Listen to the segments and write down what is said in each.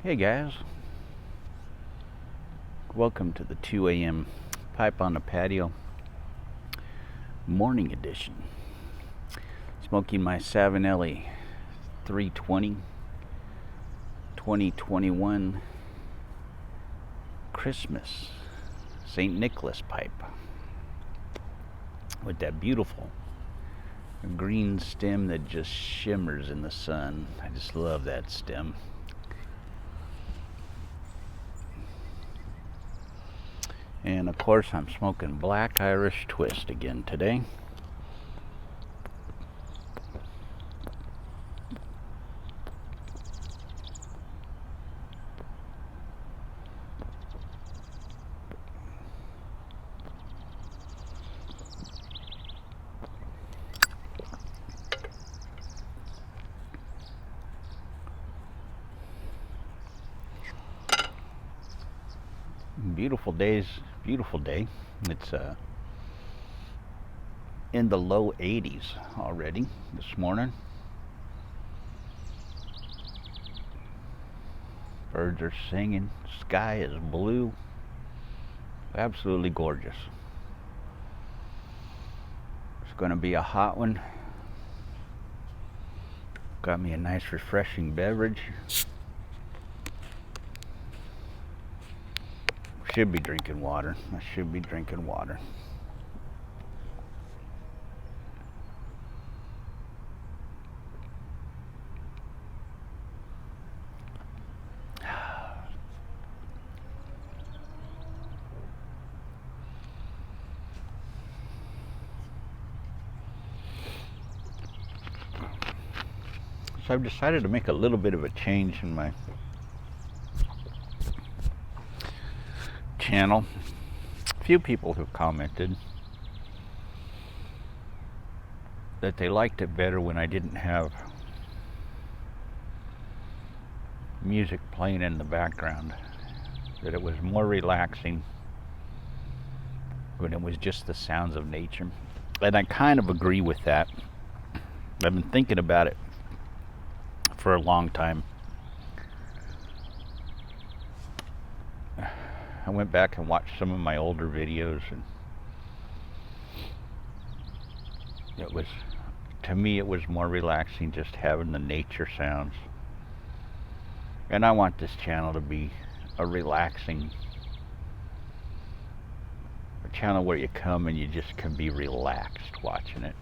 Hey guys, welcome to the 2 a.m. Pipe on the Patio morning edition. Smoking my Savinelli 320 2021 Christmas St. Nicholas pipe with that beautiful green stem that just shimmers in the sun. I just love that stem. And of course I'm smoking Black Irish Twist again today. Beautiful day. It's in the low 80s already this morning. Birds are singing, sky is blue, absolutely gorgeous. It's going to be a hot one. Got me a nice refreshing beverage. Should be drinking water. So I've decided to make a little bit of a change in my channel. A few people have commented that they liked it better when I didn't have music playing in the background, that it was more relaxing when it was just the sounds of nature. And I kind of agree with that. I've been thinking about it for a long time. I went back and watched some of my older videos, and to me it was more relaxing just having the nature sounds. And I want this channel to be a relaxing channel where you come and you just can be relaxed watching it.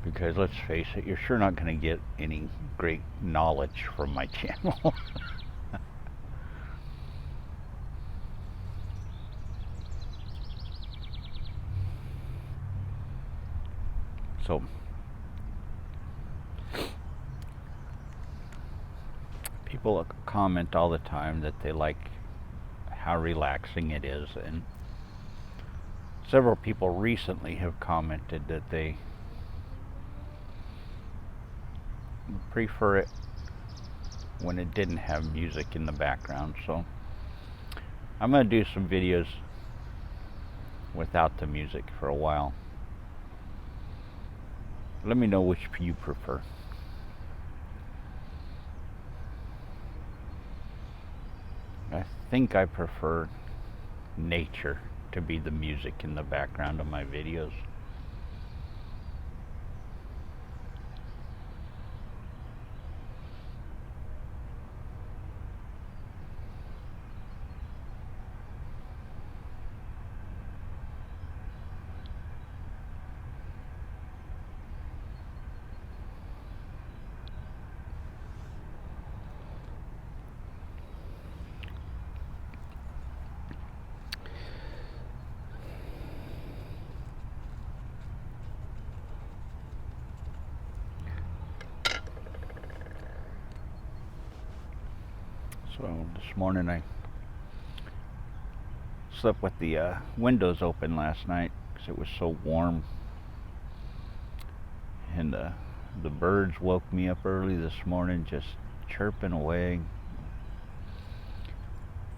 Because let's face it, you're sure not going to get any great knowledge from my channel. So, people comment all the time that they like how relaxing it is, and several people recently have commented that they prefer it when it didn't have music in the background. So I'm going to do some videos without the music for a while. Let me know which you prefer. I think I prefer nature to be the music in the background of my videos. So this morning I slept with the windows open last night because it was so warm, and the birds woke me up early this morning, just chirping away.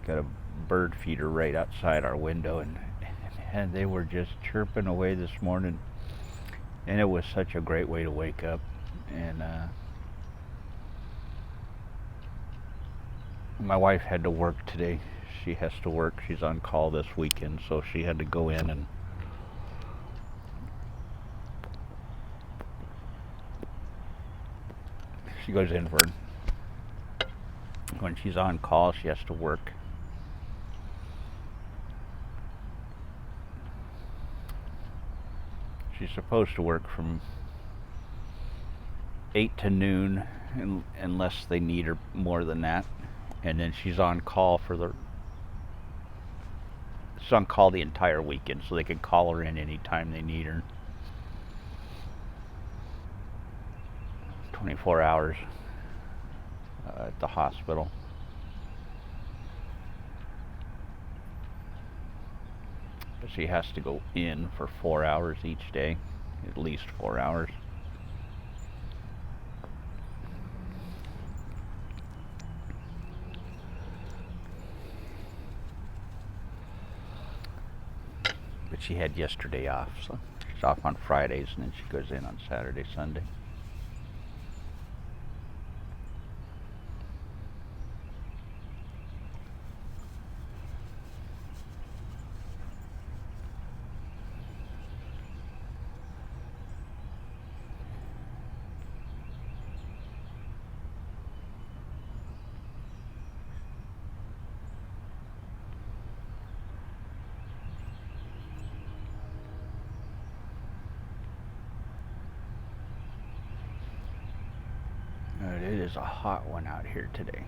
Got a bird feeder right outside our window, and they were just chirping away this morning, and it was such a great way to wake up. And my wife had to work today. She has to work. She's on call this weekend, so she had to go in, and she goes in for, when she's on call, she has to work. She's supposed to work from 8 to noon, unless they need her more than that. And then she's on call she's on call the entire weekend, so they can call her in anytime they need her. 24 hours at the hospital. But she has to go in for 4 hours each day, at least 4 hours. But she had yesterday off, so she's off on Fridays, and then she goes in on Saturday, Sunday. It is a hot one out here today.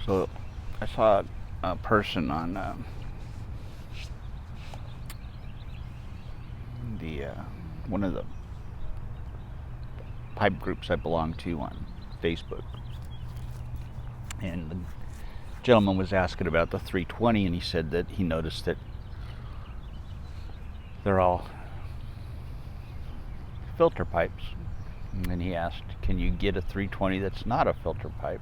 So I saw a person on the one of the pipe groups I belong to on Facebook, and the gentleman was asking about the 320, and he said that he noticed that they're all filter pipes. And then he asked, can you get a 320 that's not a filter pipe?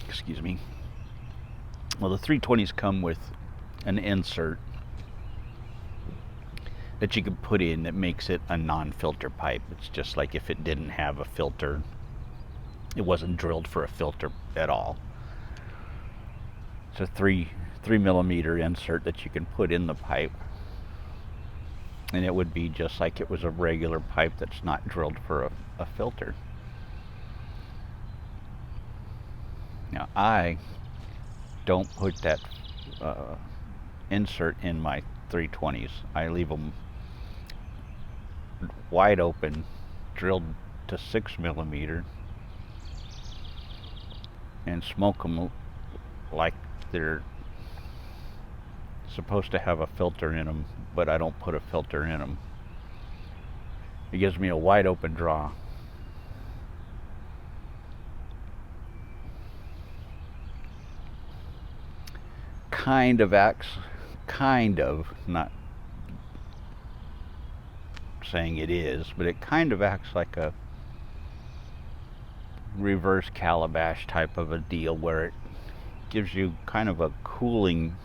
Excuse me. Well, the 320s come with an insert that you can put in that makes it a non-filter pipe. It's just like if it didn't have a filter. It wasn't drilled for a filter at all. It's a 3mm insert that you can put in the pipe, and it would be just like it was a regular pipe that's not drilled for a filter. Now, I don't put that insert in my 320s. I leave them wide open, drilled to 6mm, and smoke them like they're supposed to have a filter in them, but I don't put a filter in them. It gives me a wide open draw. Not saying it is, but it kind of acts like a reverse calabash type of a deal, where it gives you kind of a cooling,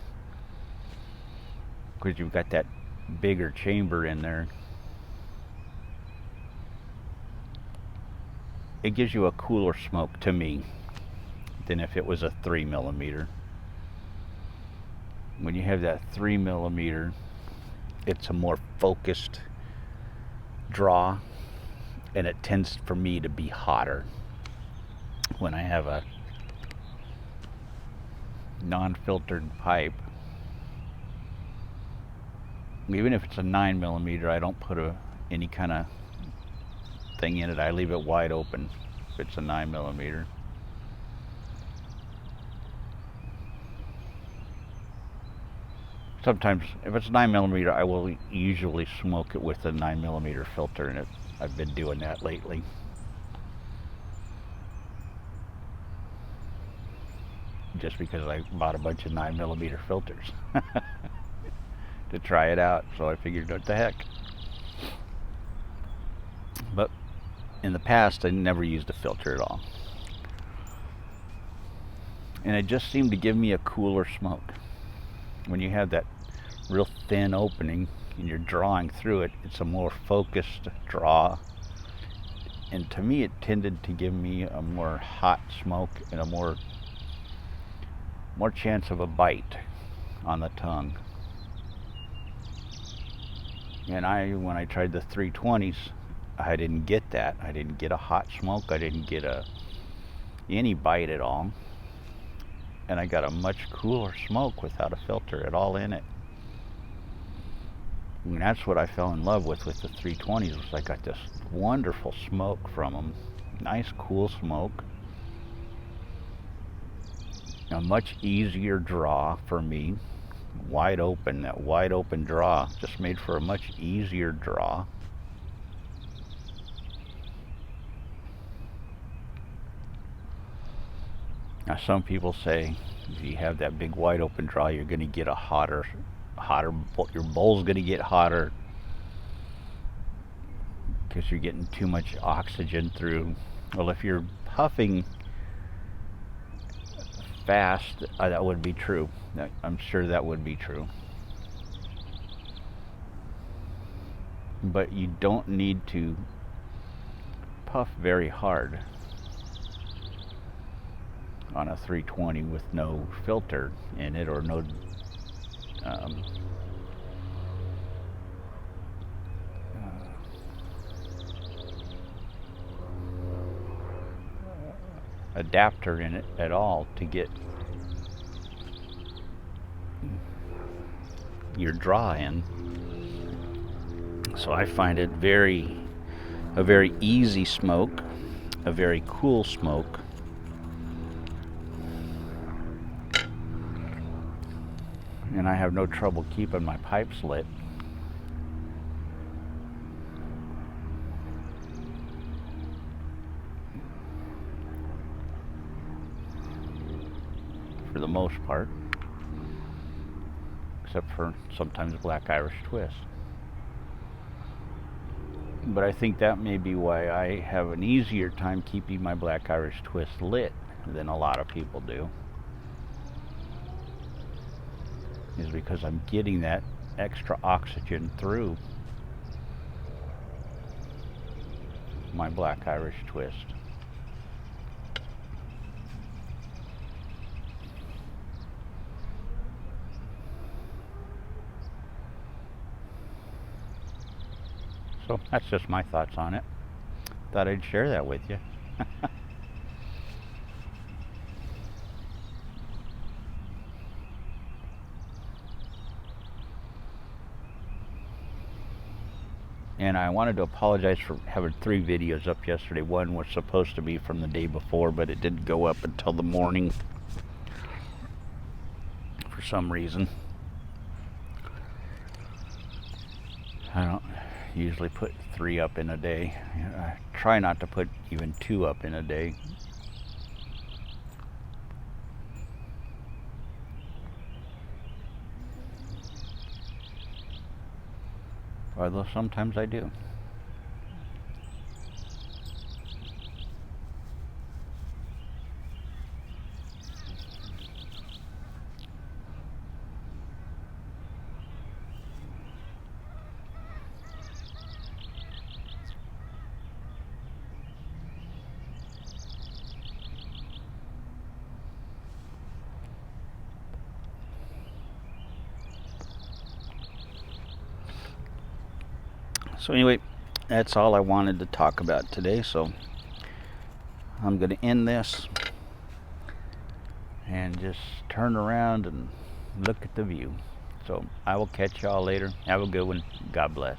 because you've got that bigger chamber in there. It gives you a cooler smoke, to me, than if it was a 3mm. When you have that 3mm, it's a more focused draw, and it tends for me to be hotter. When I have a non-filtered pipe, even if it's a 9mm, I don't put any kind of thing in it. I leave it wide open if it's a 9mm. sometimes if it's 9mm, I will usually smoke it with a 9mm filter, and I've been doing that lately. Just because I bought a bunch of 9mm filters to try it out, so I figured, what the heck. But in the past, I never used a filter at all, and it just seemed to give me a cooler smoke. When you have that real thin opening and you're drawing through it, it's a more focused draw, and to me it tended to give me a more hot smoke and a more chance of a bite on the tongue. And when I tried the 320's, I didn't get that. I didn't get a hot smoke. I didn't get any bite at all. And I got a much cooler smoke without a filter at all in it. And that's what I fell in love with the 320's. Was I got this wonderful smoke from them. Nice, cool smoke. A much easier draw for me. Wide open, that wide open draw just made for a much easier draw. Now some people say if you have that big wide open draw, you're going to get a hotter, your bowl's going to get hotter because you're getting too much oxygen through. Well, if you're puffing fast, that would be true. I'm sure that would be true. But you don't need to puff very hard on a 320 with no filter in it, or no adapter in it at all to get your draw in. So I find it a very easy smoke, a very cool smoke. And I have no trouble keeping my pipes lit. For the most part, except for sometimes Black Irish Twist. But I think that may be why I have an easier time keeping my Black Irish Twist lit than a lot of people do, is because I'm getting that extra oxygen through my Black Irish Twist. So that's just my thoughts on it. Thought I'd share that with you. And I wanted to apologize for having 3 videos up yesterday. One was supposed to be from the day before, but it didn't go up until the morning for some reason. I don't usually put 3 up in a day. I try not to put even 2 up in a day. Although sometimes I do. So anyway, that's all I wanted to talk about today, so I'm going to end this and just turn around and look at the view. So I will catch y'all later. Have a good one. God bless.